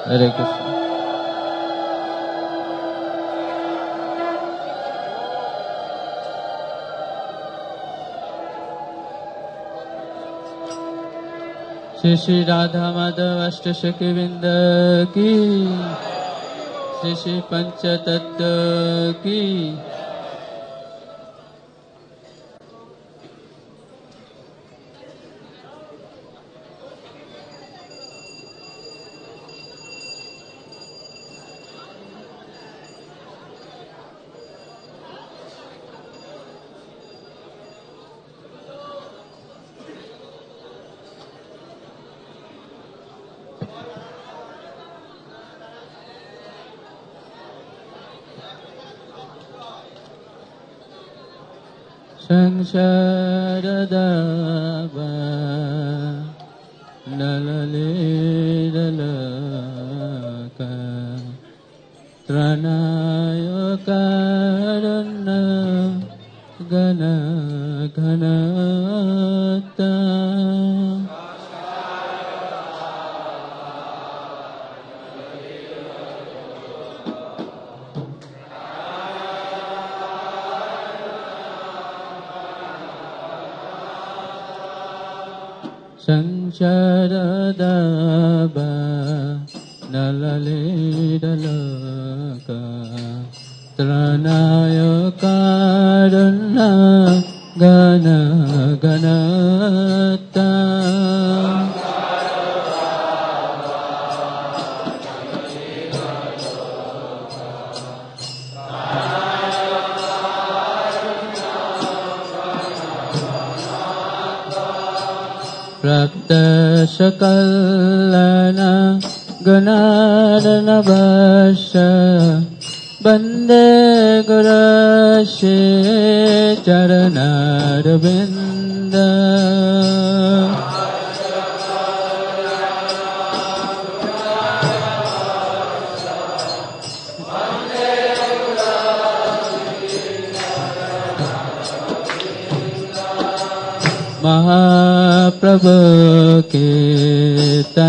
Hare Krishna. Shri Shri Radha Madhav अष्ट सखी वृंद की, श्री श्री पंचतत्व की। संसारदावा नललीलका त्रनायकारण्य गण घनता संसारदावा नललीलका त्रनायकारण्य गण घनता प्राप्त सकलन गुणार्णवश वन्दे गुरश्री चरणारविन्द महाप्रभु कीर्तननेत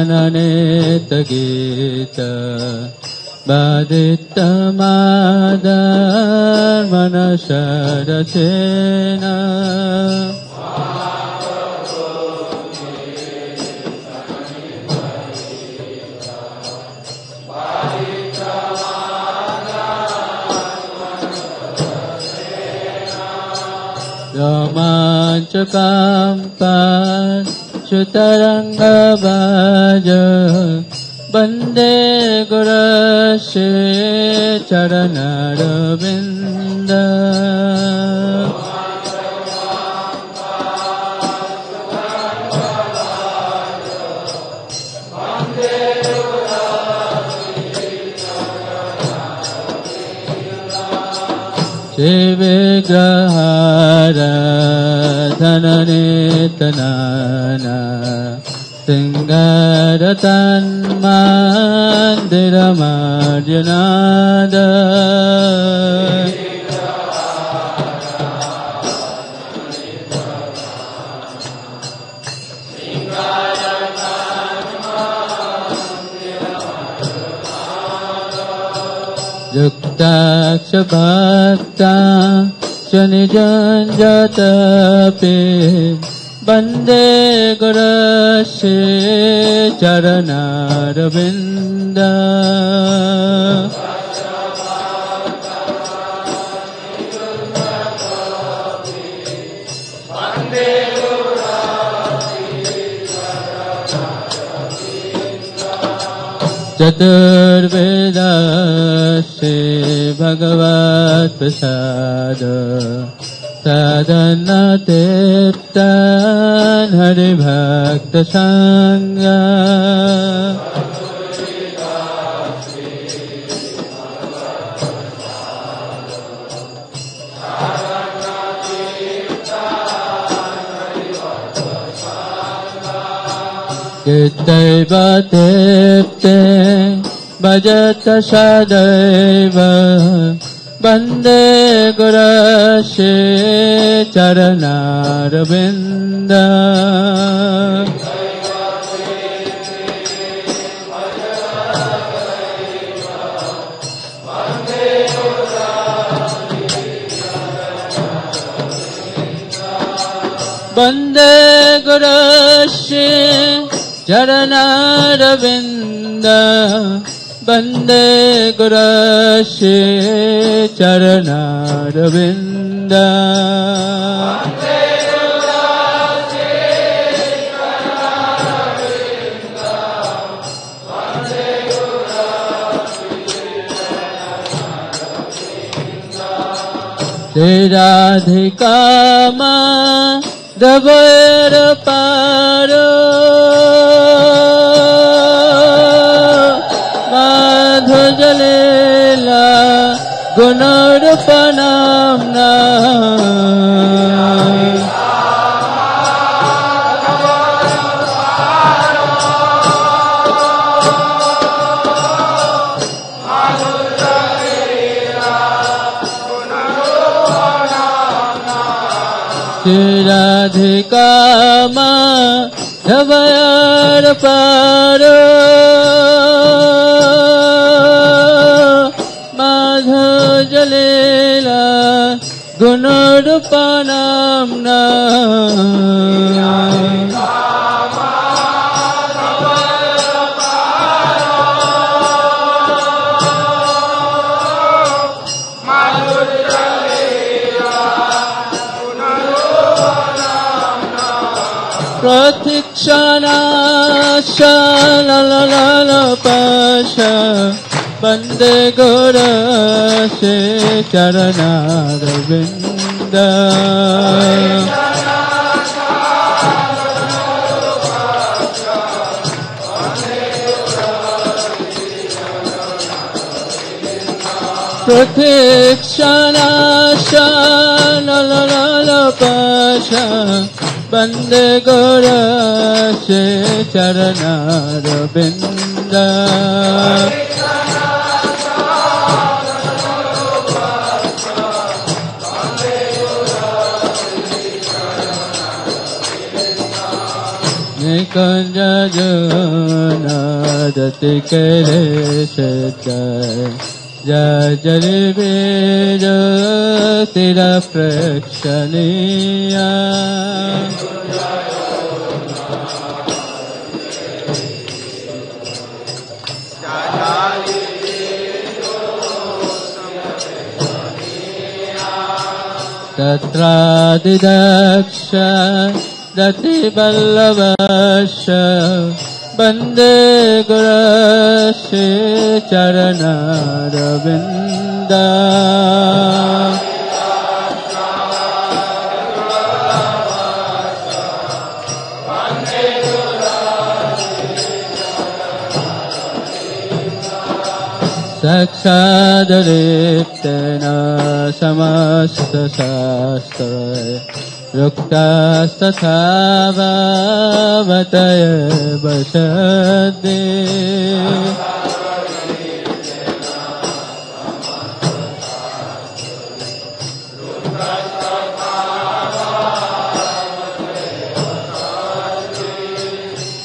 गीत बाधित माधर्मनशरसेन रोमाञ्चकाम्पान् सुतरङ्गबाज वन्दे गुरश्री चरणारविन्द श्रीविग्रहाराधननितनाना सिंहारतन्मन्दिरमार्जनाद युक्ताक्षभक्ता शनिजञ्जतपि वन्दे गुरश्री चरणारविन्द चतुर्वेदस्य भगवत्प्रसाद सदनतीर्थं हरिभक्तसङ्ग दैव तीर्थे भजत सदैव वन्दे गुरश्री चरणारविन्द वन्दे गुरुश्री चरणारविन्द वन्दे गुरुश्री चरणारविन्द राधिका माधवर पारो माधव जलेला गुणरूपनाम्ना राधिका माधवर पारो माधव जलेला गुणरूपनाम्ना प्रतीक्षणा शलललपश वन्दे गुरुश्री चरणारविन्द प्रतीक्षणा शलललपश वन्दे गुरुश्री चरणारविन्द निकुञ्ज नादति कैलेश जय जलिबीज तिर प्रेक्षणीया तत्रादिदक्ष दतिवल्लभश वन्दे गुरुश्री चरणारविन्द साक्षादलिप्तेन समस्तशास्त्रै रुक्तास्तथा भावतय वसदे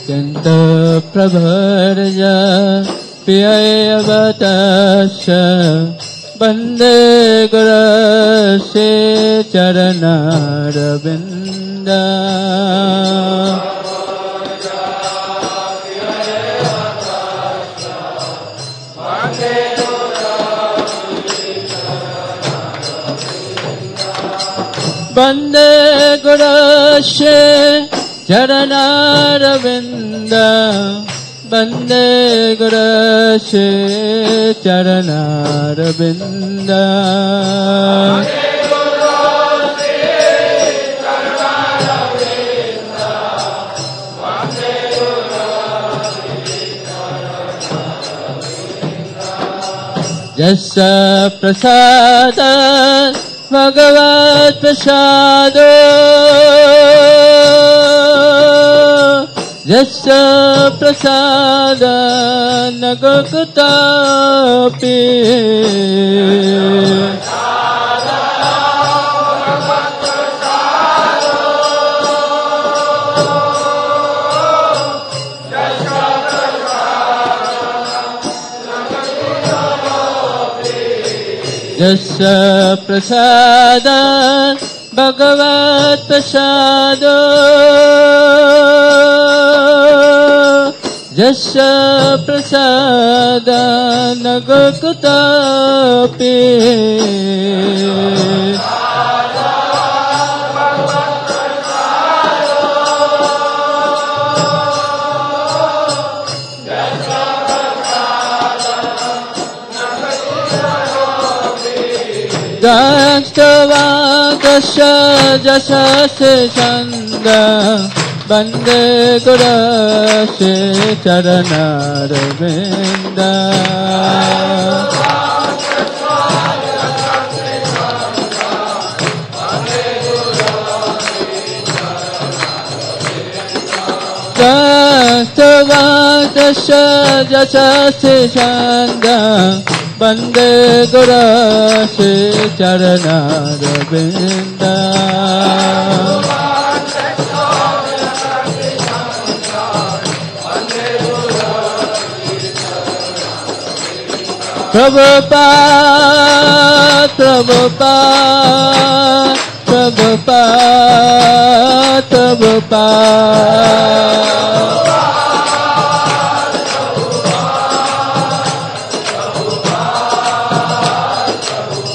किन्तु प्रभर्य प्रियवतश्च वन्दे गुरुश्री चरणारविन्द वन्दे गुरुश्री चरणारविन्द वन्दे गुरुश्री चरणारविन्द यस्य प्रसाद भगवत् प्रसादो यस्य प्रसाद न गुप्तापि यस्य प्रसाद भगवत् प्रसादो यस्य प्रसादान् न कुतोऽपि दक्षवादस्य यशस्य छन्द वन्दे गुरस्य चरणारविन्द दक्षवादस्य यशस्य छन्द वन्दे गुरस्य चरणारविन्द Prabhupada, Prabhupada, Prabhupada, Prabhupada.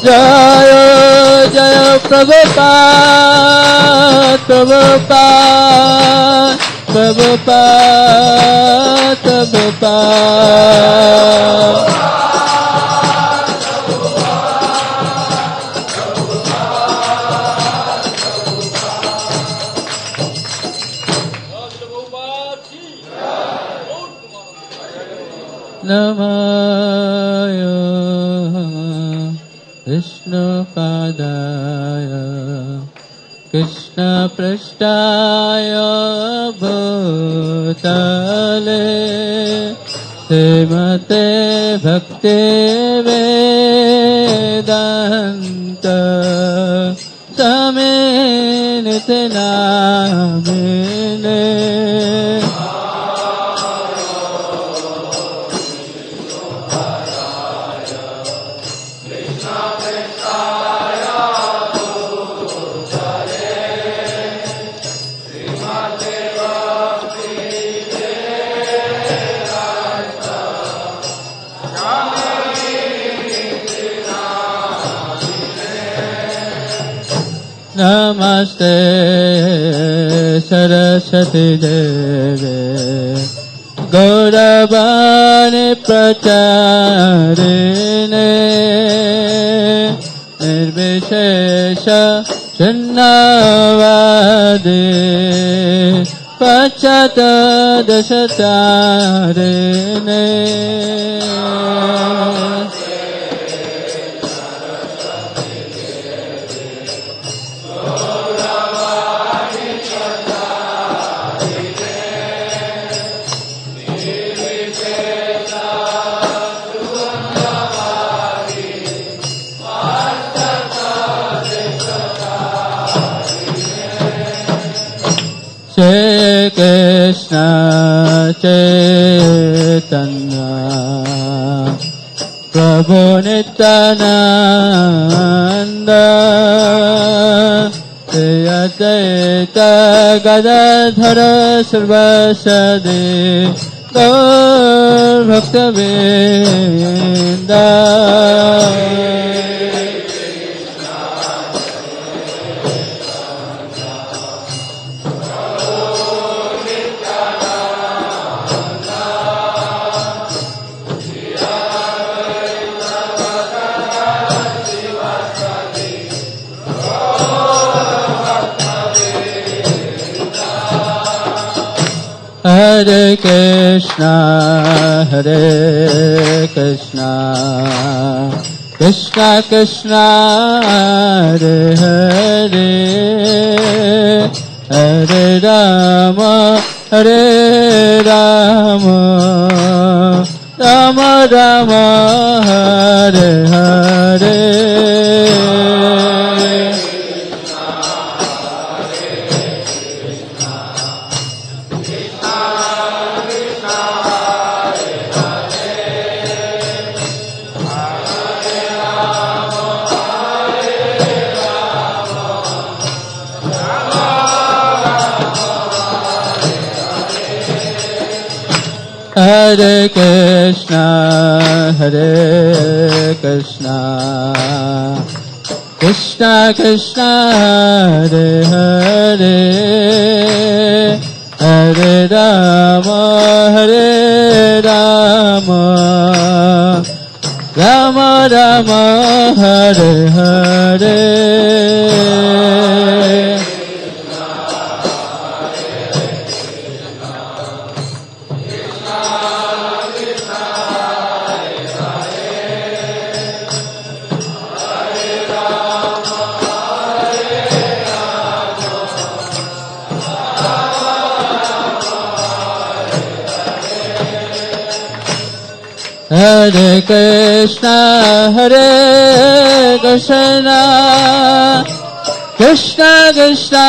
Jaya Jaya Prabhupada, Prabhupada, Prabhupada, Prabhupada. Namaya Vishnupadaya Krishna Prasthaya Bhutale Srimate Bhakti Vedanta Saminite Namine Namaste Saraswati Deve Gauravani Pracharine Nirvishesha Shannavadi Pachata Dasatarine Shri Krishna Chaitanya Prabhu Nityananda Shri Advaita Gadadhara Sarvasadi Gaur Bhaktavinda Hare Krishna, Hare Krishna, Krishna Krishna, Hare Hare, Hare Rama, Hare Rama, Rama Rama, Hare Hare. Hare Krishna, Hare Krishna, Krishna Krishna, Hare Hare, Hare Rama, Hare Rama, Rama Rama, Hare Hare. Hare Krishna, Hare Krishna, Krishna Krishna,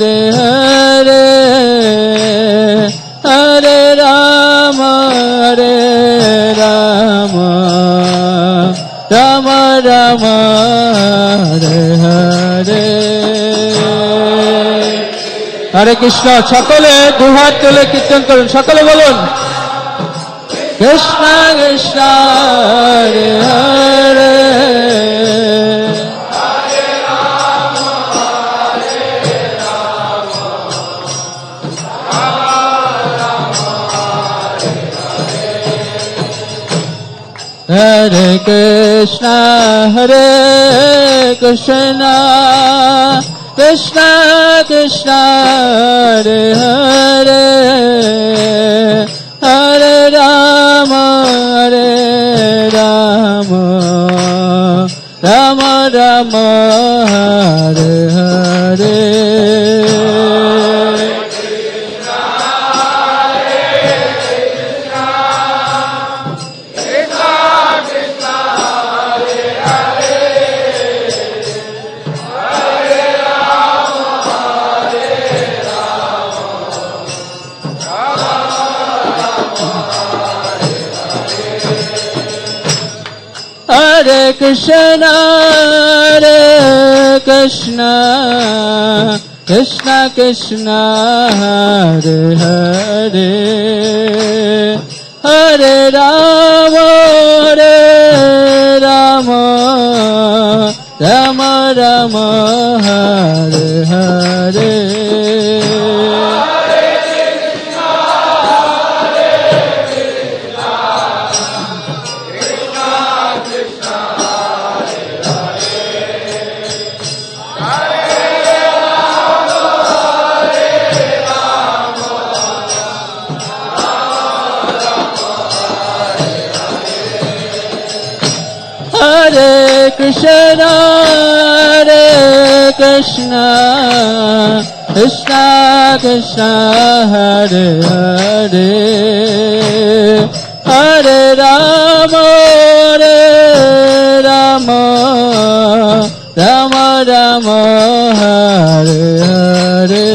Hare Hare, Hare Rama, Hare Rama, Rama Rama, Hare Hare. Hare Krishna, সকলে দুহাত তুলে কীর্তন করুন, সকলে বলুন Krishna Krishna, Hare Hare, Hare Rama, Hare Rama, Rama Rama, Hare Hare. Hare Krishna, Hare Krishna, Krishna Krishna, Hare Hare, Hare Rama, Hare Rama, Rama Rama, Hare Hare. Hare Krishna, Hare Krishna, Krishna Krishna, Hare Hare, Hare Rama, Hare Rama, Rama Rama, Hare Hare. Hare Krishna, Hare Krishna, Krishna Krishna, Hare Hare, Hare Rama, Hare Rama, Rama Rama, Hare Hare.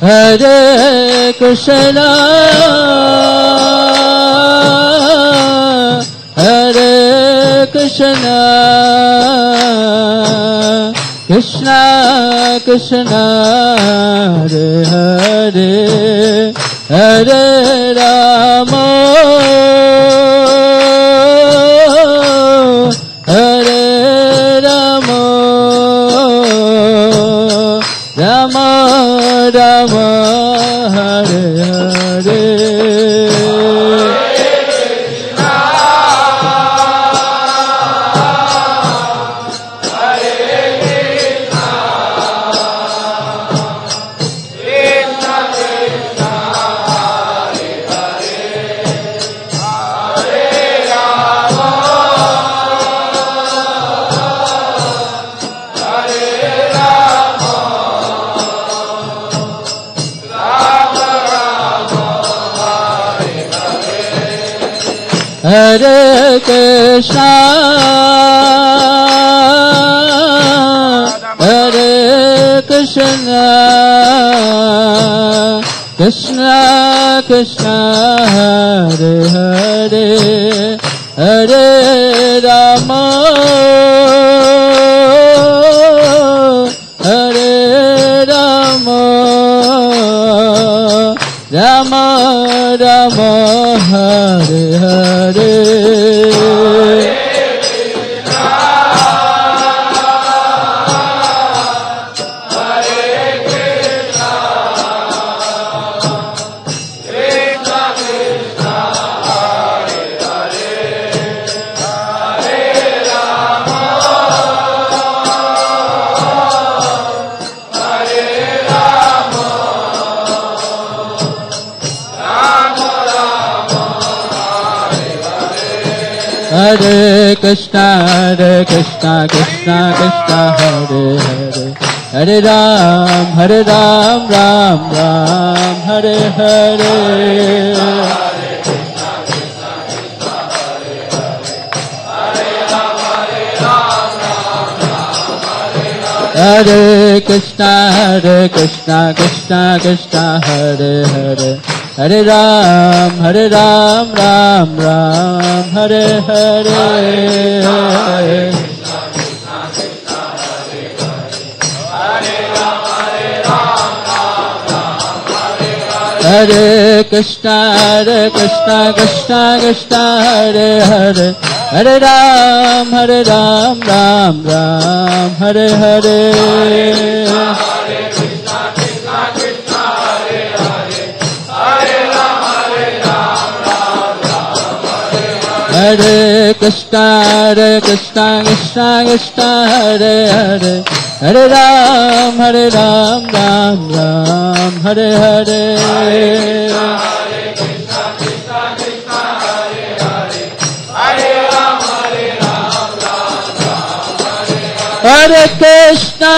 Hare Krishna, Hare Krishna, Krishna Krishna, Hare Hare, Hare Rama, Hare Rama, Rama Rama, Hare Hare. Hare Krishna, Krishna Krishna Krishna Hare Hare Hare Rama Hare Rama Rama Rama Hare Hare Hare Krishna Krishna Krishna Hare Hare Hare Ram Ram Ram Hare Hare Hare Krishna Krishna Krishna Hare Hare Hare Ram Ram Ram Hare Hare Hare Krishna Krishna Krishna Hare Hare Hare Ram Ram Hare Hare Hare Krishna Krishna Hare Hare Hare Ram Ram Hare Hare Hare Krishna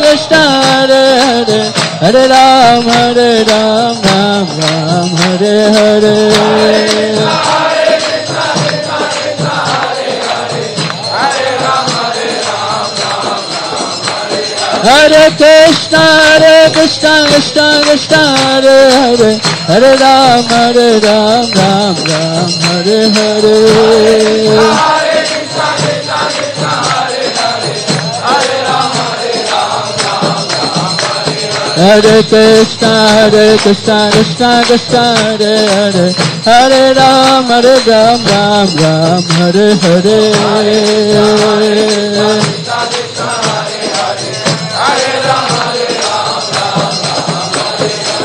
Krishna Hare Hare Hare Ram Hare Hare Hare Krishna Krishna Hare Hare Hare Ram Hare Hare Hare Krishna Krishna Hare Hare Hare Ram Hare Hare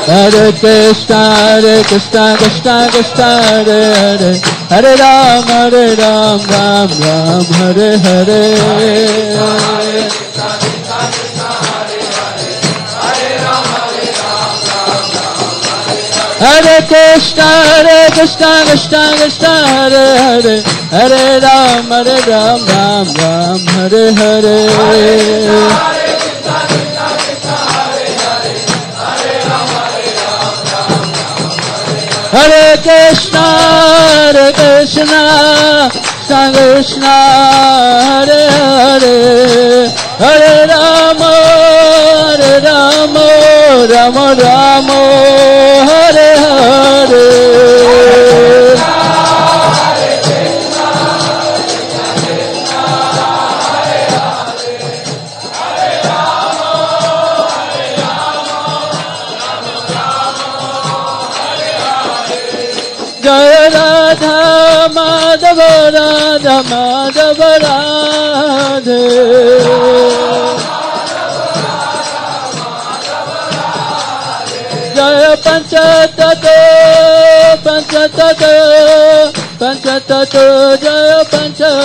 Hare Krishna Krishna Hare Hare Hare Ram Hare Hare Hare Krishna Krishna Hare Hare Hare Ram Hare Hare Hare Krishna Krishna Hare Hare Hare Rama Rama Rama Hare Hare Jaya Radha Madhava Radha Madhava Radhe Jaya Panchatattva Jaya Panchatattva Jaya Jaya Prabhupada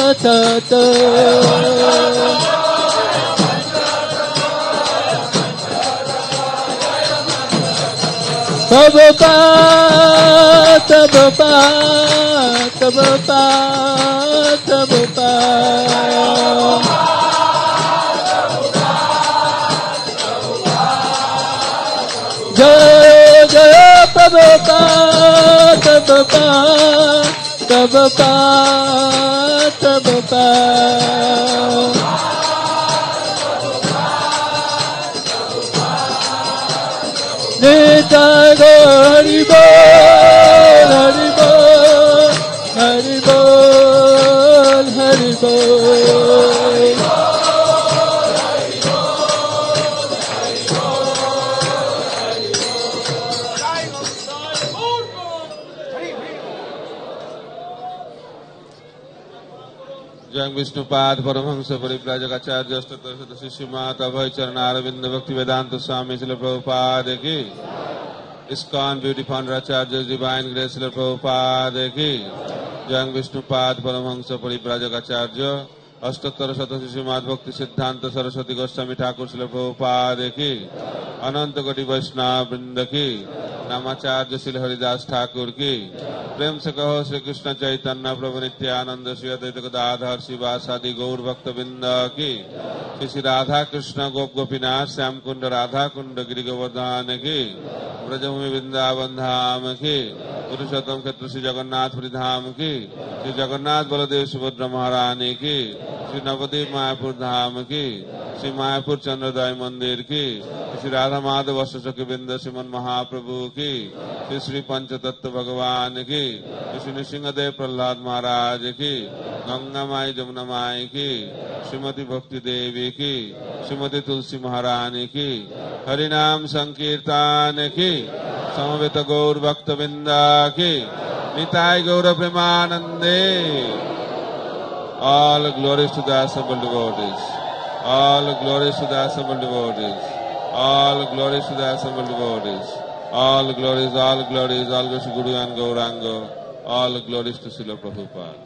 Nitai गौर हरि बोल हरि बोल हरि बोल हरि बोल। जय विष्णुपाद परमहंस परिव्राजकाचार्य अष्टोत्तर शिष्य माता अभय चरण अरविंद भक्ति वेदांत स्वामी श्रील प्रभुपाद की। इस्कॉन ब्यूटी फाउंडर आचार्य डिवाइन ग्रेस श्रील प्रभुपाद की। जय विष्णुपाद परमहंस परिव्राजकाचार्य अष्टोत्तर शतशिष्य माता भक्ति सिद्धांत सरस्वती गोस्वामी ठाकुर श्रील प्रभुपाद की। अनंत कोटि वैष्णव वृंद की। नामाचार्य श्री हरिदास ठाकुर की। प्रेम से कहो श्री कृष्ण चैतन्य प्रभु नित्यानंद श्री अद्वैत गदाधर शिवासादि गौर भक्त वृंद की। श्री राधा कृष्ण गोप गोपीनाथ श्याम कुंड राधा कुंड गिरि गोवर्धन की। ब्रजभूमि वृंदावन धाम की। पुरुषोत्तम क्षेत्र श्री जगन्नाथपुरी धाम की। श्री जगन्नाथ बलदेव सुभद्रा महारानी की। श्री नवदीप मायापुर धाम की। श्री मायापुर चंद्रोदय मंदिर की। श्री राधा माधव अष्टचक्र वृंद श्रीमन महाप्रभु की। श्री श्री पंचतत्व भगवान की। श्री नृसिंहदेव प्रहलाद महाराज की। गंगा माई जमुना माई की। श्रीमती भक्ति देवी की। श्रीमती तुलसी महारानी की। हरिनाम संकीर्तन की। समवेत गौर भक्त वृंदा की। निताय गौर प्रेमानंदे। All glories to the assembled devotees. All glories to the assembled devotees. All glories to the assembled devotees. All glories, all glories, all glories to Guru and Gauranga. All glories to Srila Prabhupada.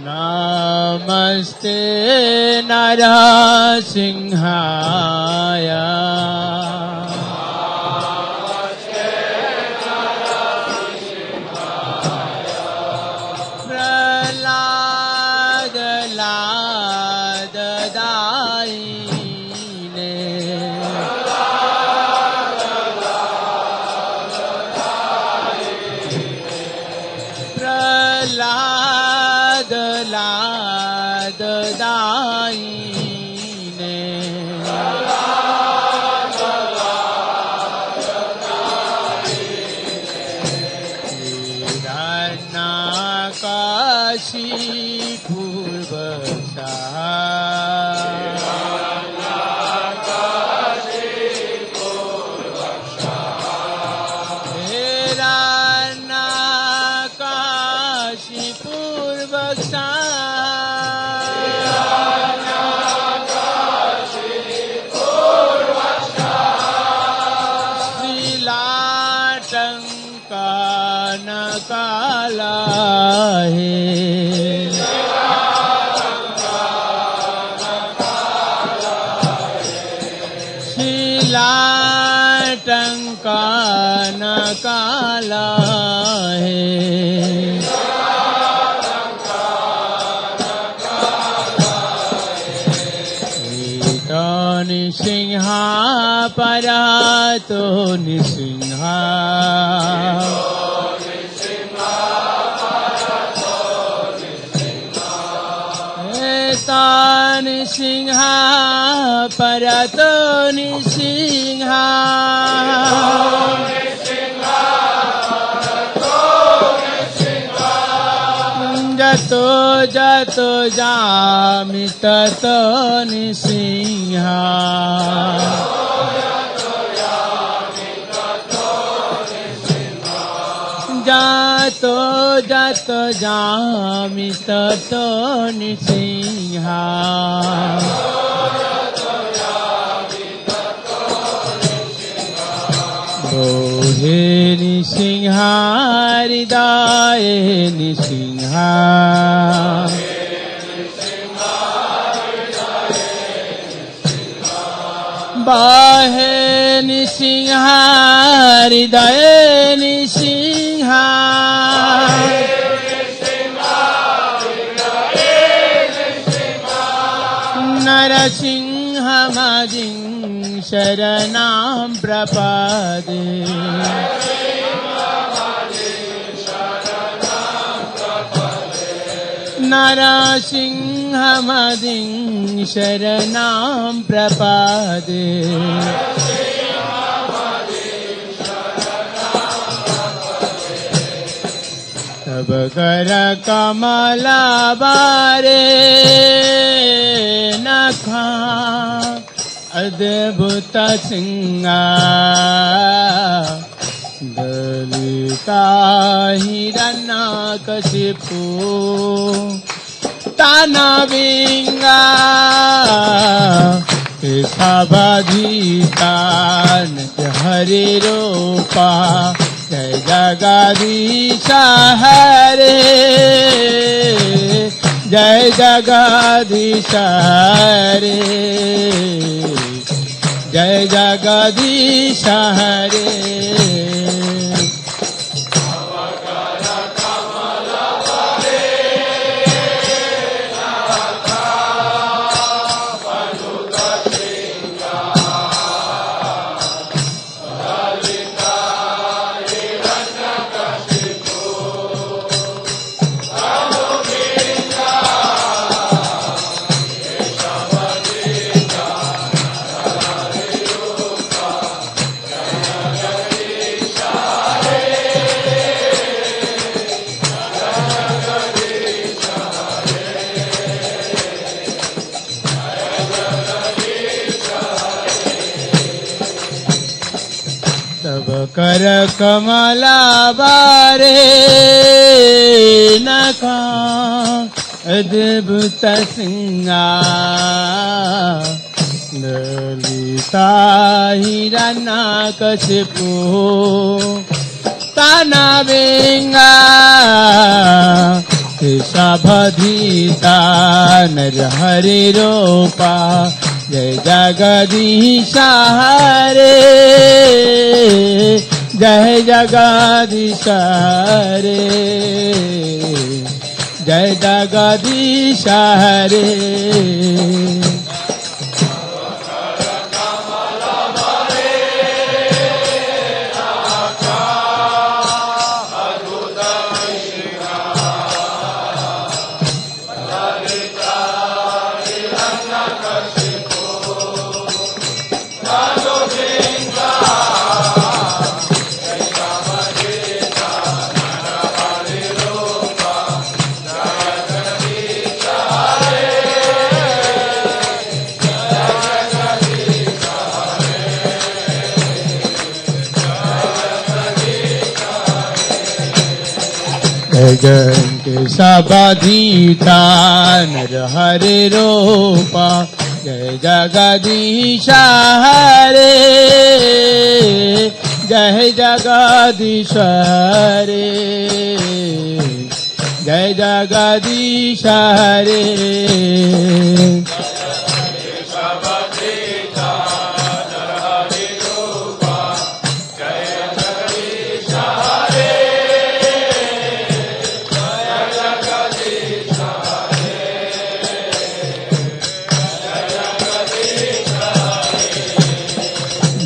नमस्ते नरसिंहाय प्रहलाद लाददायिने प्रहलाद लाददायिने हिरण्यकाशी पूर्वशः हिरण्यकाशी पूर्वशः काला है शिलाटंका न काला है निसिंहा परा तो निसिंहा निसिंहा परा नृसिंह जतो जतो जामि ततो नृसिंह जातो जातो जामि ततो नृसिंह बोहे नृसिंह हृदय नृसिंह बाहे नृसिंह हृदय नृसिंह नरसिंह मदिं शरणं प्रपदे नरसिंह मदिं शरणं प्रपदे तब कर कमल बारे नखा अद्भुत सिंगार दलिता हिरण्यकशिपु तानविंगा केशवधीतान हरि रूपा जय जगदीश हरे जय जगदीश हरे जय जगदीश हरे कर कमला बारे नखा अद्भुत सिंगार ललिता हिरण्यकशिपु तानविंगा केशवधीता नर हरि रूपा जय जगदीश हरे जय जगदीश हरे जय जगदीश हरे जगन के सबधीता नर हरि रूपा जय जगदीश हरे जय जगदीश हरे जय जगदीश हरे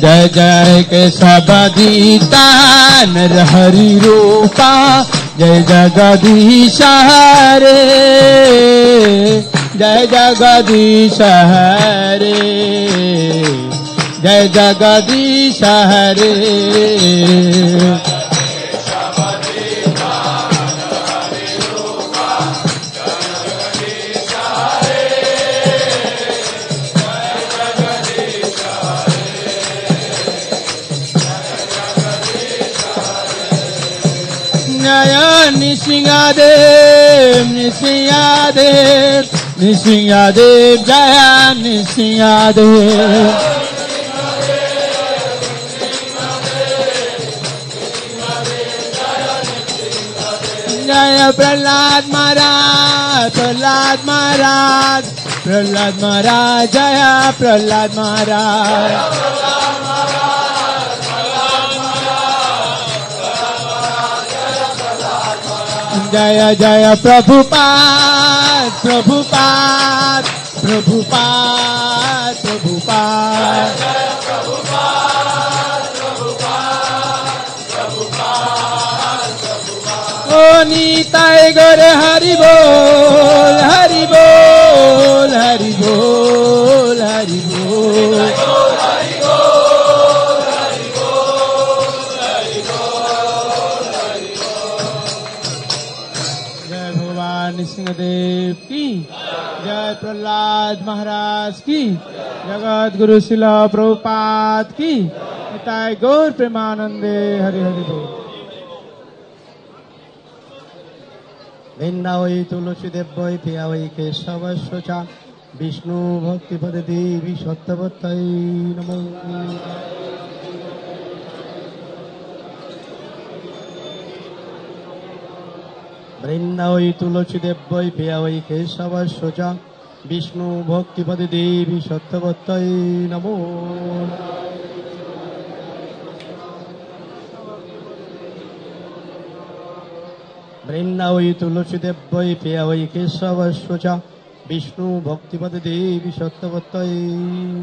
जय जय के सबधीता नर हरि रूपा जय जगदीश हरे जय जगदीश हरे जय जगदीश हरे जय नृसिंहदेव नृसिंहदेव नृसिंहदेव जय नृसिंहदेव जय प्रहलाद महाराज प्रहलाद महाराज प्रहलाद महाराज जय प्रहलाद महाराज जय जय प्रभुपाद प्रभुपाद प्रभुपाद प्रभुपाद ओ नीताय गौर हरि बोल हरि बोल हरि बोल हरि बोल सिंहदेव की जय प्रहलाद महाराज की जगत गुरु शिला प्रभुपाद की निताय गौर प्रेमानंदे हरि हरि बोल वृंदा वै तुलसी देव वै प्रिया वै केशवस्य च विष्णु भक्तिपद देवी सत्यवत्तै नमो वृंदा वै तुलसी देव वै प्रिया वै केशवस्य च विष्णु भक्तिपद देवी सत्यवत्तै नमो वृंदा वै तुलसी देव वै प्रिया वै केशवस्य च विष्णु भक्तिपद देवी सत्यवत्तै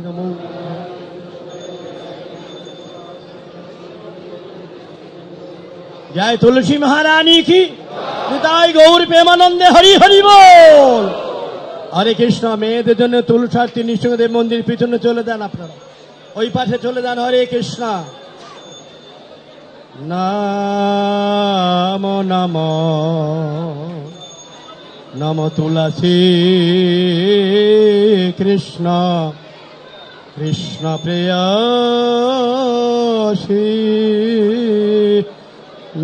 नमो जय तुलसी महारानी की निताय गौर प्रेमानंदे हरि हरि बोल हरे कृष्ण मेয়েদের জন্য তুলসার্থী নৃসিংহদেব মন্দির পিছনে চলে যান আপনারা ওই পাশে চলে যান হরে কৃষ্ণ नमो नमो नमो तुलसी कृष्ण कृष्ण प्रेयसी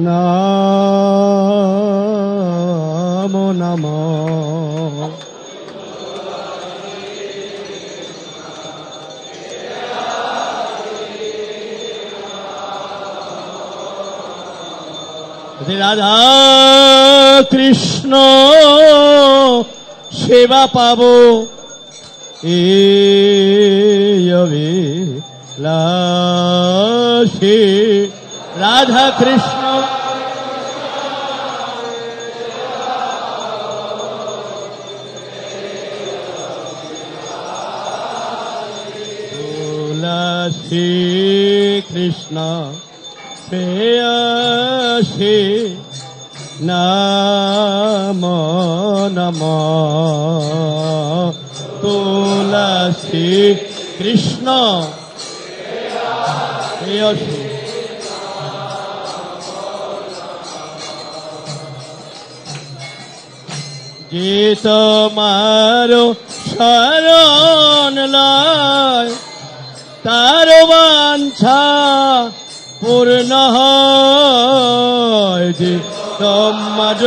नमो नमो রাধা কৃষ্ণ সেবা পাবো লাশে রাধা কৃষ্ণ তুলসী কৃষ্ণ প্রেয়সী নমো নমো তুলসী কৃষ্ণ প্রেয়সী যে তোমার শরণ লয় তার বাঞ্ছা পূর্ণ হয় যে তোমার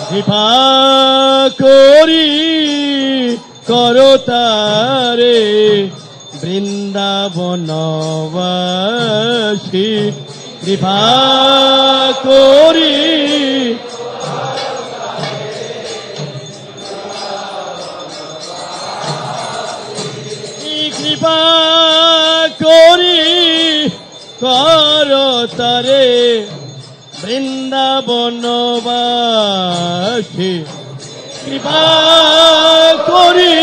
কৃপা করি করো তারে বৃন্দাবনবাসী কৃপা করি কৃপা করি করো তারে বৃন্দাবনবাসী কৃপা করি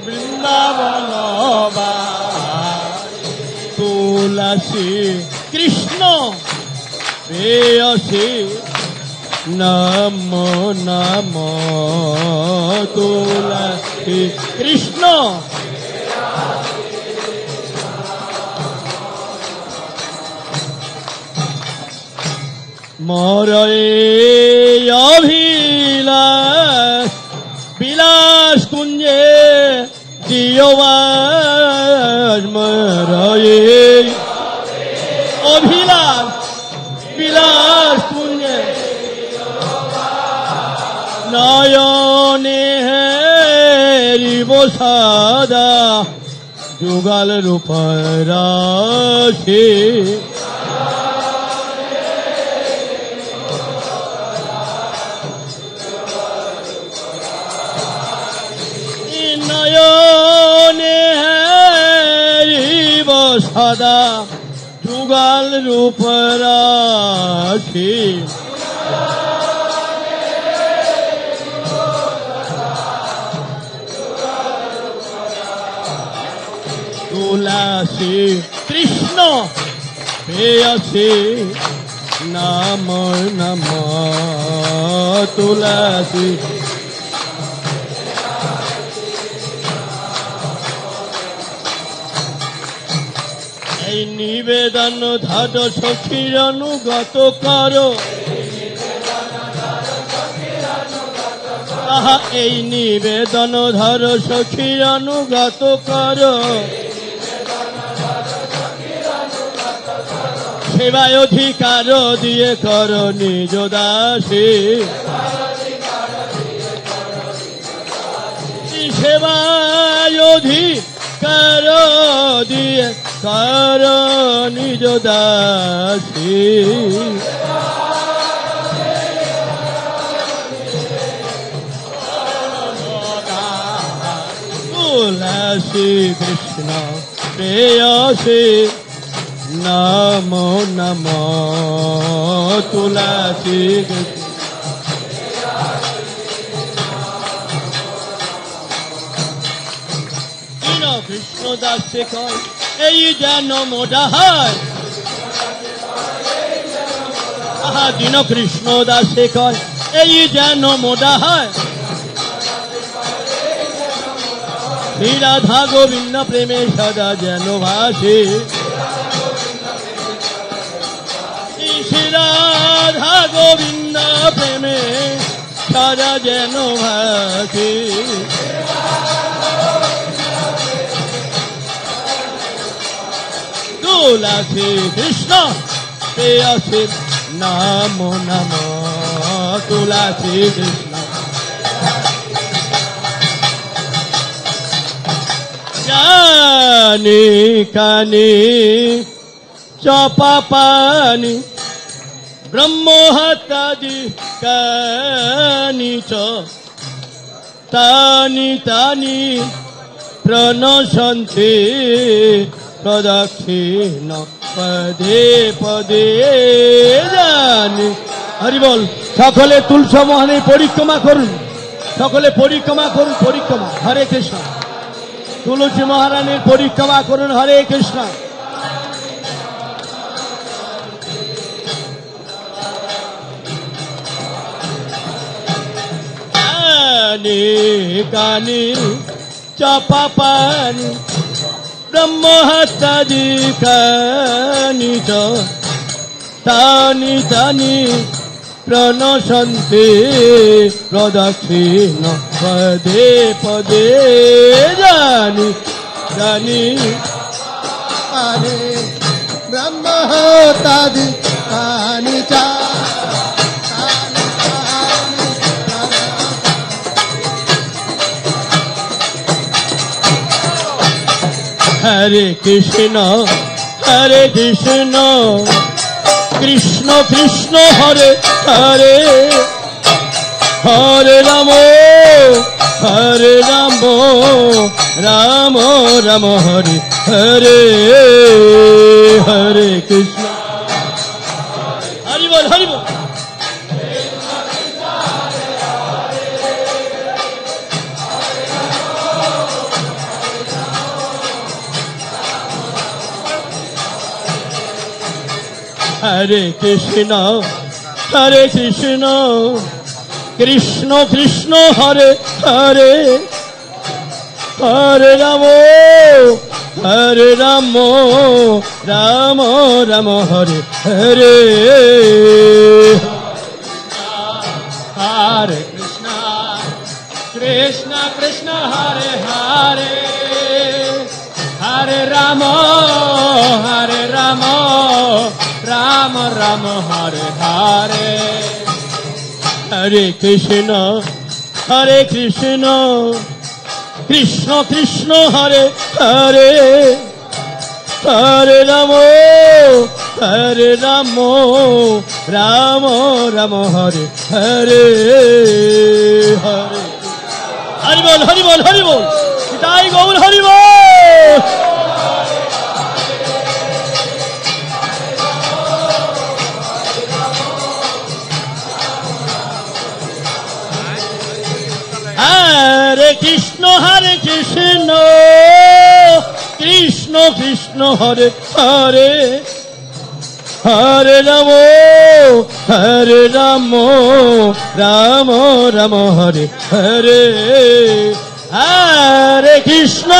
বৃন্দাবনবাসী তুলসী কৃষ্ণ প্রেয়সী নমো নমো তুলসী কৃষ্ণ মোর অভিলাষ বিলাস কুঞ্জে জিয়বাস মোর অভিলাষ বিলাস কুঞ্জে নয়নে হেরিব সাদা যুগল রূপ রাশি নয়নে হেরিব সাদা যুগল রূপ রাশি তুলসী কৃষ্ণ প্রেয়সী নাম নম তুলসী এই নিবেদন ধার সখীর অনুগত করো আহা এই নিবেদন ধর সখীর অনুগত করো সেবায় অধিকার দিয়ে কর নিজ দাসী সেবায় অধিকার দিয়ে কর নিজ দাসী তুলসী কৃষ্ণ প্রেয়সী নমো নমো তুলসী কৃষ্ণ দাসে কয় এই যেন মোডাহায় আহা দিন কৃষ্ণ দাসে কয় এই যেন মোডাহায় রাধা গোবিন্দ প্রেমে সদা যেন ভাসে রাধা গোবিন্দ প্রেমে সদা যেন ভাসে তুলসী কৃষ্ণ প্রেয়সী নাম নম তুলসী কৃষ্ণ জানি কানি চপাপানি ব্রহ্মহত্যাদি কানি চ তানি তানি প্রণশন্তি প্রদক্ষিণ পদে পদে জানি হরি বল সকলে তুলসী মহানের পরিক্রমা করুন সকলে পরিক্রমা করুন পরিক্রমা হরে কৃষ্ণ তুলসী মহারানীর পরিক্রমা করুন হরে কৃষ্ণ কানি কানি চপাপানি ব্রহ্মহত্যাদি কানি চ তানি তানি প্রণশন্তি প্রদক্ষিণ পদে পদে জানি জানি আরে ব্রহ্মহত্যাদি কানি চ হরে কৃষ্ণ কৃষ্ণ কৃষ্ণ হরে হরে হরে রাম রাম রাম হরে হরে হরে কৃষ্ণ হরি বল হরি বল Hare Krishna, Krishna Krishna, Hare Hare, Hare Ramo, Ramo Ramo, Hare Hare. Hare Krishna, Krishna Krishna, Hare Hare, Hare Ramo, Rama Rama, Hare Hare. Hare Krishna, Krishna Krishna, Hare Hare, Hare Ramo, Rama Rama, Hare Hare. Hare Hari Bol, Hari Bol, Hari Bol, Nitai Gaur Hari Bol. Hare Krishna, Krishna Krishna, Hare Hare, Hare Ramo, Rama Rama, Hare Hare. Hare Krishna,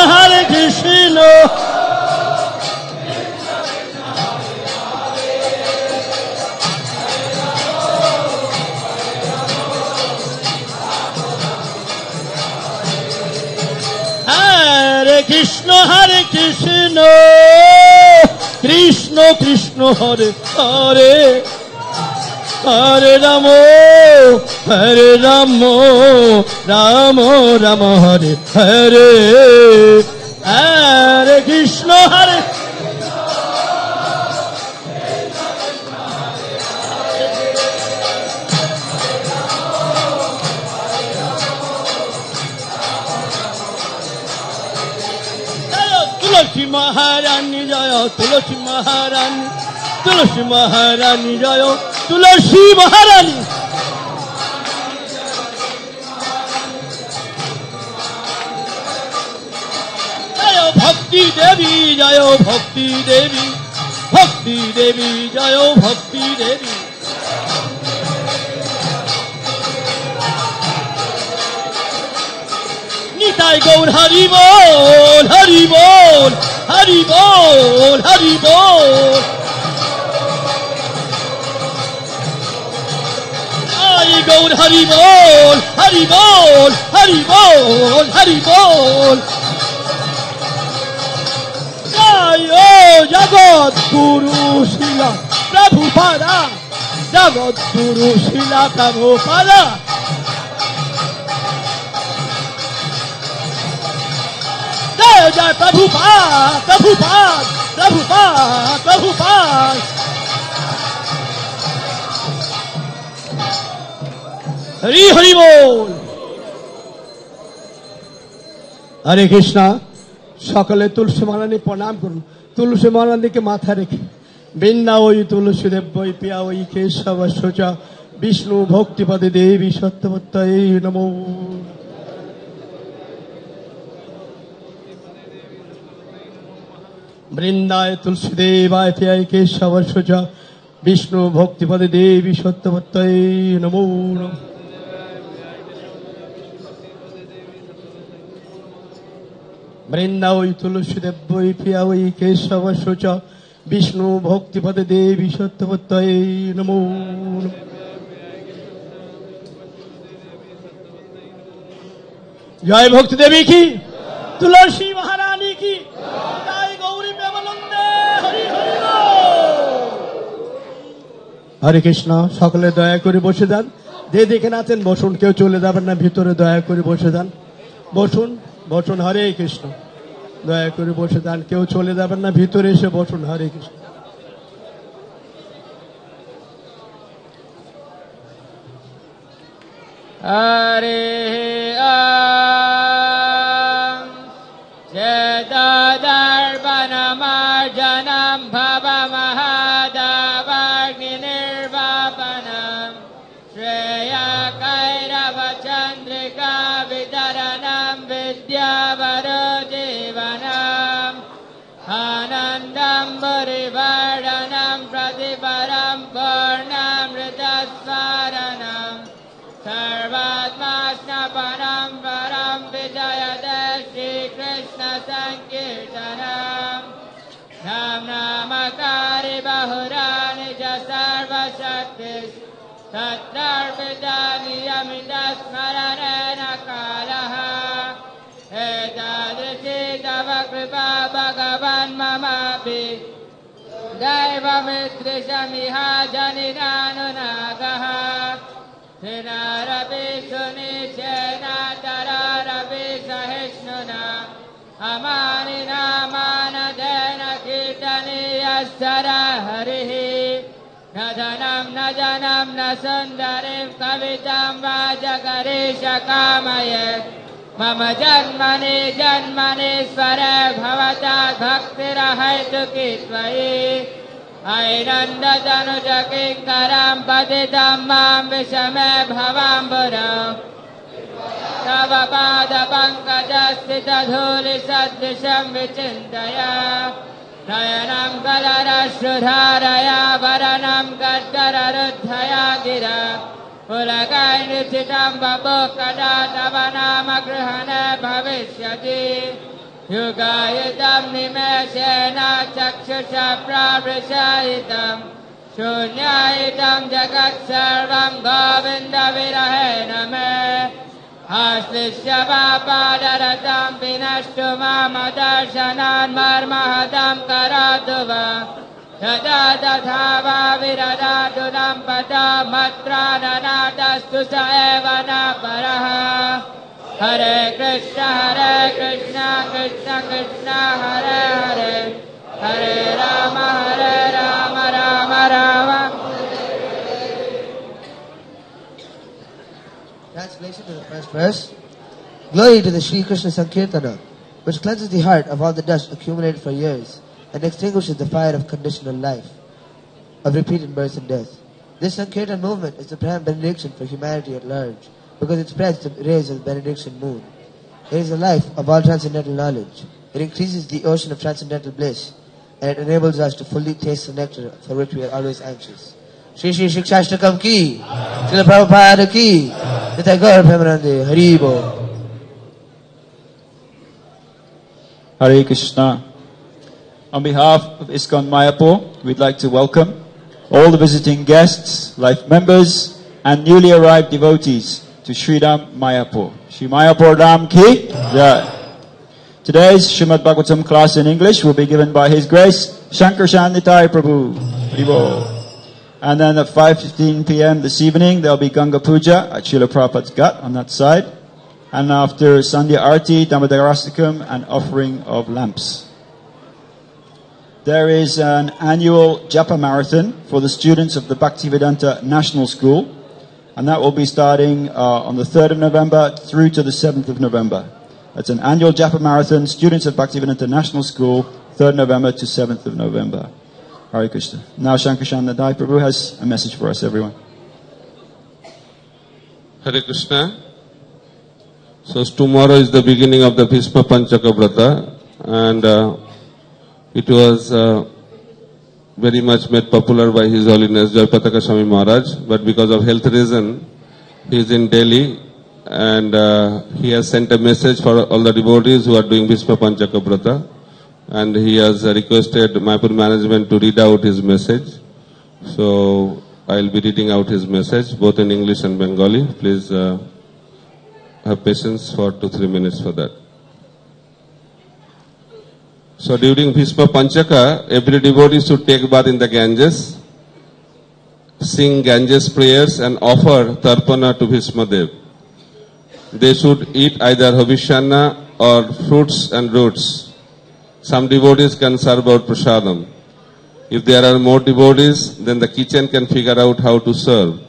Krishna Krishna, Hare Hare, Hare Ramo, Rama Rama, Hare Hare. Hare Krishna, Tulasi Maharani Jaya, Tulasi Maharani Jaya, Tulasi Maharani. Jaya Bhakti Devi, Jaya Bhakti Devi, Jaya Bhakti Devi. Nitai Gaur Hari Bol, Hari Bol, Hari Bol, Hari Bol. Nitai Gaur Hari Bol, Hari Bol, Hari Bol, Hari Bol. Jayo Jagat Guru Srila Prabhupada, Jagat Guru Srila Prabhupada. Jai Prabhupada, Prabhupada, Prabhupada, Prabhupada. Hari Hari Bol. Hare Krishna. সকলে তুলসী মালা নিয়ে প্রণাম করুন। তুলসী মালা দিকে মাথা রেখে বৃন্দা ওই তুলসী দেব বই পিয়া ওই কেশব সোচা বিষ্ণু ভক্তিপদে দেবী সত্যবত্তায় নমো। বৃন্দায় তুলসী দেবায় পিয়ায় কেশব সোচা বিষ্ণু ভক্তিপদে দেবী সত্যবত্তায় নমো নমঃ। বৃন্দা ওই তুলসী দেব বই পিয়া ওই কেশব সোচা বিষ্ণু ভক্তিপদে দেবী সত্যবত্তায় নমো নমঃ। জয় ভক্তি দেবী কি, তুলসী মহারানী কি, জয় গৌরী প্রেমানন্দে হরি হরি বল। হরে কৃষ্ণ। সকলে দয়া করে বসে যান, যে দেখে আছেন বসুন, কেউ চলে যাবেন না ভিতরে, দয়া করে বসে যান, বসুন বসুন। হরে কৃষ্ণ। দয়া করে বসে যান, কেউ চলে যাবেন না ভিতরে, এসে বসুন। হরে কৃষ্ণ। हरे चेतदर्पणमार्जनं भवमहादावाग्निर्वापनं श्रेयकैरवचन्द्रिका वितरणं विद्यावरजीवनम् आनन्दं परिवर्धनं प्रतिपरा मित्रिशमिहा जनिनानुनागः Tinarapi sunichena tararapi sahishnuna Amanina manadena kirtaniya saraharihi Nadanam najanam nasundarim kavitam vajagarisha kamayet Mama janmani janmani svara bhavata bhaktirahaitu kitvayi Ainanda tanujakinkaram patitam mam vishame bhavam Tava pada pankajastita dhuli sadrisham vichintaya Nayanam kalarashrudharaya varanam kaddararuddhaya gira Pulakai nititam babukada tavanama grihane bhavishyati Yugayitam nimeshena chakshusha pravrishayitam Shunyayitam jagat sarvam govinda virahena me Aslishya vapadaratam vinashtu mamadarshanan marmahadam karatuva Yada tathava viradatu dampata matrananatastu saevana paraha Hare Krishna Krishna Krishna Hare Hare Hare Rama Rama Rama Translation to the first verse. Glory to the Sri Krishna Sankirtana, which cleanses the heart of all the dust accumulated for years and extinguishes the fire of conditional life, of repeated birth and death. This Sankirtan movement is the prime benediction for humanity at large, because it spreads the rays of the benediction moon. It is the life of all transcendental knowledge. It increases the ocean of transcendental bliss, and it enables us to fully taste the nectar for which we are always anxious. Shri Shri Shikshashtakam ki, Srila Prabhupada ki, Nitai Gaur Premanande, Hari Bol. Hare Krishna. On behalf of ISKCON Mayapur, we'd like to welcome all the visiting guests, life members, and newly arrived devotees to Sridham Mayapur. Shri Mayapur Dham ki jai. Today's Srimad Bhagavatam class in English will be given by His Grace Shankarshan Nitai Prabhu. Haribo. And then at 5:15 p.m. this evening, there'll be Ganga Puja at Srila Prabhupada's Ghat on that side. And after Sandhya Arti, Damodarastikam, and offering of lamps. There is an annual Japa Marathon for the students of the Bhaktivedanta National School. And that will be starting on the 3rd of November through to the 7th of November. That's an annual Japa Marathon, students of Bhaktivedanta National School, 3rd November to 7th of November. Hare Krishna. Now Shankarshan Nitai Prabhu has a message for us, everyone. Hare Krishna. So tomorrow is the beginning of the Bhisma Panchaka Vrata, and it was very much made popular by His Holiness Jayapataka Swami Maharaj, but because of health reason, he is in Delhi, and he has sent a message for all the devotees who are doing Bhisma Panchaka Vrata, and he has requested Mayapur management to read out his message. So I will be reading out his message, both in English and Bengali. Please have patience for 2-3 minutes for that. So during Bhisma Panchaka, every devotee should take bath in the Ganges, sing Ganges prayers and offer Tarpana to Bhisma Dev. They should eat either Havishanna or fruits and roots. Some devotees can serve out prasadam. If there are more devotees, then the kitchen can figure out how to serve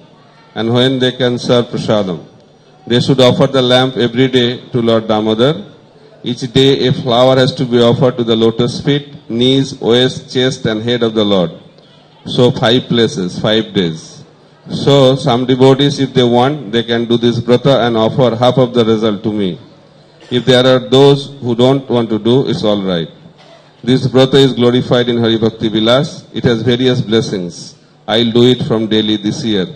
and when they can serve prasadam. They should offer the lamp every day to Lord Damodar. Each day a flower has to be offered to the lotus feet, knees, waist, chest and head of the Lord. So 5 places, 5 days. So some devotees, if they want, they can do this vrata and offer half of the result to me. If there are those who don't want to do, it's all right. This vrata is glorified in Hari Bhakti Vilas. It has various blessings. I'll do it from Delhi this year.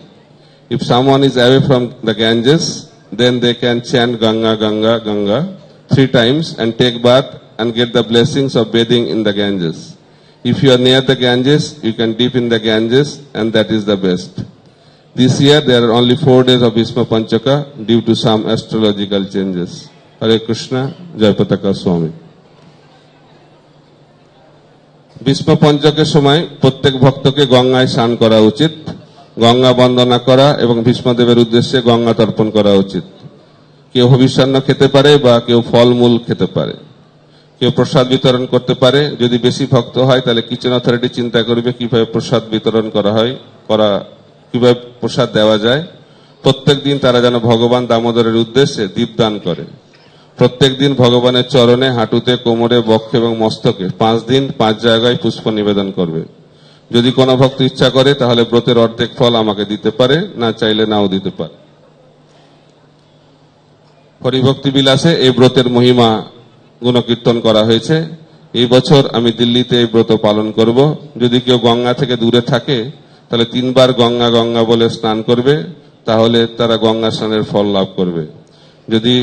If someone is away from the Ganges, then they can chant Ganga, Ganga, Ganga 3 times and take bath and get the blessings of bathing in the Ganges. If you are near the Ganges, you can dip in the Ganges, and that is the best. This year there are only 4 days of Bhisma Panchaka due to some astrological changes. Hare Krishna, Jayapataka Swami. Bhishma পঞ্চকের সময় প্রত্যেক ভক্তকে গঙ্গায় স্নান করা উচিত, গঙ্গা বন্দনা করা এবং ভীষ্মদেবের উদ্দেশ্যে গঙ্গা তর্পণ করা উচিত। কেউ হবিষ্যান্ন খেতে পারে বা কেউ ফলমূল খেতে পারে, কেউ প্রসাদ বিতরণ করতে পারে। যদি বেশি ভক্ত হয় তাহলে কিচেন অথরিটি চিন্তা করবে কিভাবে প্রসাদ বিতরণ কিভাবে প্রসাদ দেওয়া যায়। প্রত্যেক দিন তারা যেন ভগবান দামোদরের উদ্দেশ্যে দীপদান করে। প্রত্যেক দিন ভগবানের চরণে, হাঁটুতে, কোমরে, বক্ষে এবং মস্তকে 5 দিন 5 জায়গায় পুষ্প নিবেদন করবে। যদি কোনো ভক্ত ইচ্ছা করে তাহলে ব্রতের অর্ধেক ফল আমাকে দিতে পারে, না চাইলে নাও দিতে পারে। হরিভক্তি বিলাসে এই ব্রতের মহিমা গুণকীর্তন করা হয়েছে। এই বছর আমি দিল্লিতে এই ব্রত পালন করব। যদি কেউ গঙ্গা থেকে দূরে থাকে তাহলে 3 বার গঙ্গা গঙ্গা বলে স্নান করবে, তাহলে তারা গঙ্গা স্নানের ফল লাভ করবে। যদি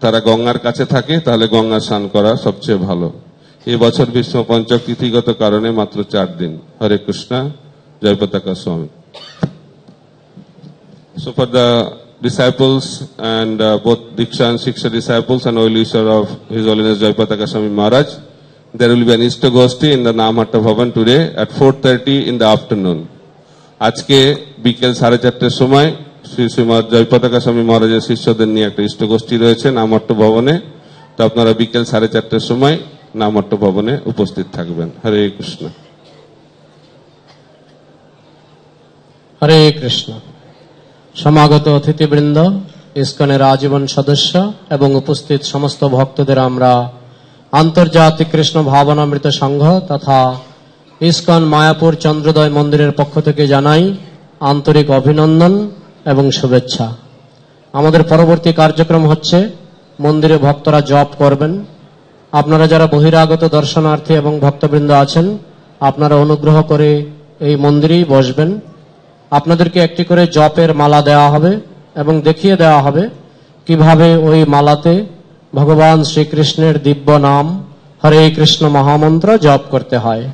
তারা গঙ্গার কাছে থাকে তাহলে গঙ্গা স্নান করা সবচেয়ে ভালো। এই বছর ভীষ্ম পঞ্চক তিথিগত কারণে মাত্র 4 দিন। হরে কৃষ্ণা, জয় পতাকা স্বামী। So for the disciples and both Diksha and Shiksha disciples and oil wisher of His Holiness Jayapataka Swami Maharaj, there will be an Ishtagoshti in the Namhatta Bhavan today at 4:30 in the afternoon. আজকে বিকেল 4:30 সময় শ্রী শ্রীমৎ জয়পতাকা স্বামী মহারাজের শিষ্যদের নিয়ে একটা ইষ্টগোষ্ঠী রয়েছে নামহট্ট ভবনে। তো আপনারা বিকেল 4:30 সময় নামহট্ট ভবনে উপস্থিত থাকবেন। হরে কৃষ্ণ। হরে কৃষ্ণ। সমাগত অতিথিবৃন্দ, ইসকনের আজীবন সদস্য এবং উপস্থিত সমস্ত ভক্তদের আমরা আন্তর্জাতিক কৃষ্ণ ভাবনামৃত সংঘ তথা ইসকন মায়াপুর চন্দ্রোদয় মন্দিরের পক্ষ থেকে জানাই আন্তরিক অভিনন্দন এবং শুভেচ্ছা। আমাদের পরবর্তী কার্যক্রম হচ্ছে মন্দিরে ভক্তরা জপ করবেন। আপনারা যারা বহিরাগত দর্শনার্থী এবং ভক্তবৃন্দ আছেন, আপনারা অনুগ্রহ করে এই মন্দিরেই বসবেন। আপনাদেরকে একটি করে জপের মালা দেওয়া হবে এবং দেখিয়ে দেওয়া হবে কিভাবে ওই মালাতে ভগবান শ্রীকৃষ্ণের দিব্য নাম হরে কৃষ্ণ মহামন্ত্র জপ করতে হয়।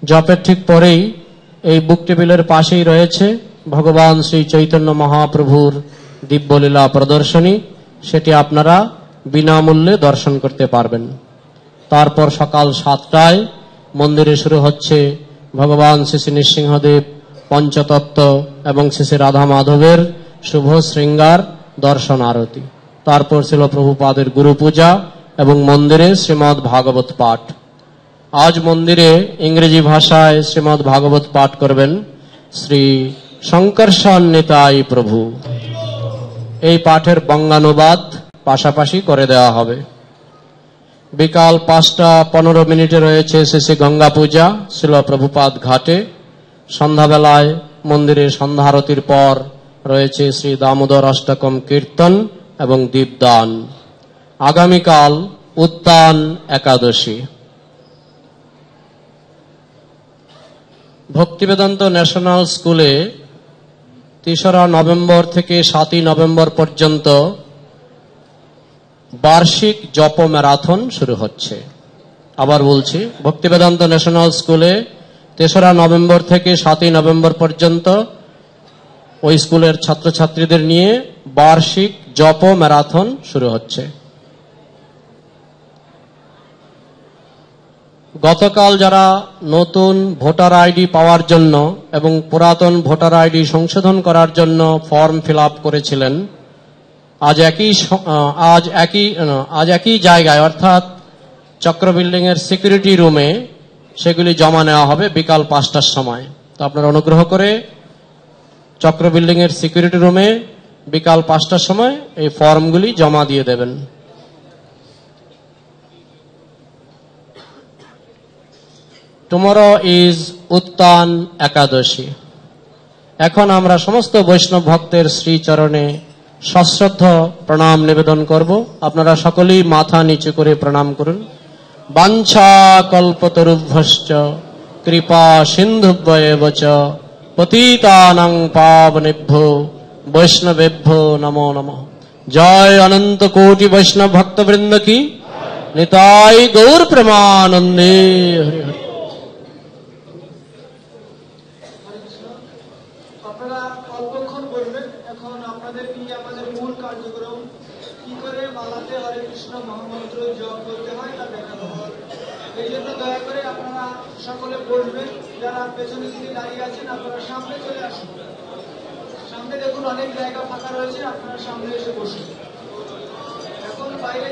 জপের ঠিক পরেই এই বুক টেবিলের পাশেই রয়েছে ভগবান শ্রী চৈতন্য মহাপ্রভুর দিব্যলীলা প্রদর্শনী, সেটি আপনারা বিনামূল্যে দর্শন করতে পারবেন। তারপর সকাল 7টায় মন্দিরে শুরু হচ্ছে ভগবান শ্রী শ্রী নৃসিংহদেব পঞ্চতত্ত্ব এবং শ্রী শ্রী রাধা মাধবের শুভ শৃঙ্গার দর্শন আরতি। তারপর ছিল প্রভুপাদের গুরু পূজা এবং মন্দিরে শ্রীমদ্ ভাগবত পাঠ। আজ মন্দিরে ইংরেজি ভাষায় শ্রীমদ্ ভাগবত পাঠ করবেন শ্রী শঙ্কর্ষণ নিতাই প্রভু। এই পাঠের বঙ্গানুবাদ পাশাপাশি করে দেওয়া হবে। বিকাল 5:15 রয়েছে শ্রী শ্রী গঙ্গা পূজা শিল প্রভুপাদ ঘাটে। সন্ধ্যাবেলায় মন্দিরে সন্ধ্যারতির পর রয়েছে শ্রী দামোদর অষ্টকম কীর্তন এবং দীপদান। আগামীকাল উত্তান একাদশী। ভক্তিবেদান্ত ন্যাশনাল স্কুলে 3রা নভেম্বর থেকে 7ই নভেম্বর পর্যন্ত বার্ষিক জপ ম্যারাথন শুরু হচ্ছে। আবার বলছি, ভক্তিবেদান্ত ন্যাশনাল স্কুলে 3রা নভেম্বর থেকে 7ই নভেম্বর পর্যন্ত ওই স্কুলের ছাত্রছাত্রীদের নিয়ে বার্ষিক জপ ম্যারাথন শুরু হচ্ছে। গতকাল যারা নতুন ভোটার আইডি পাওয়ার জন্য এবং পুরাতন ভোটার আইডি সংশোধন করার জন্য ফর্ম ফিল আপ করেছিলেন, আজ একই জায়গায় অর্থাৎ চক্র বিল্ডিং এর সিকিউরিটি রুমে সেগুলি জমা নেওয়া হবে বিকাল 5টার সময়। তো আপনারা অনুগ্রহ করে চক্র বিল্ডিং এর সিকিউরিটি রুমে বিকাল 5টার সময় এই ফর্মগুলি জমা দিয়ে দেবেন। টুমরো ইজ উত্তান একাদশী। এখন আমরা সমস্ত বৈষ্ণব ভক্তের শ্রীচরণে সশ্রদ্ধ প্রণাম নিবেদন করব। আপনারা সকলেই মাথা নিচু করে প্রণাম করুন। বাঞ্ছা কল্পতরুভ্যশ্চ কৃপা সিন্ধুভ্যেব চ পতিতানাং পাবনেভ্যো বৈষ্ণবেভ্যো নমো নমঃ। জয় অনন্ত কোটি বৈষ্ণব ভক্তবৃন্দ কি নিতাই গৌর প্রেমানন্দে। হরি হরি। আপনারা অল্পক্ষণ বলবেন। এখন আপনাদের নিয়ে আমাদের মূল কার্যক্রম কি করে মালাতে হরে কৃষ্ণ মহামন্ত্র জপ করতে হয় তা দেখানো হয়। এই জন্য দয়া করে আপনারা সকলে বসবেন। যারা পেছনে দিকে দাঁড়িয়ে আছেন আপনারা সামনে চলে আসুন। সামনে দেখুন অনেক জায়গা ফাঁকা রয়েছে, আপনারা সামনে এসে বসুন। এখন বাইরে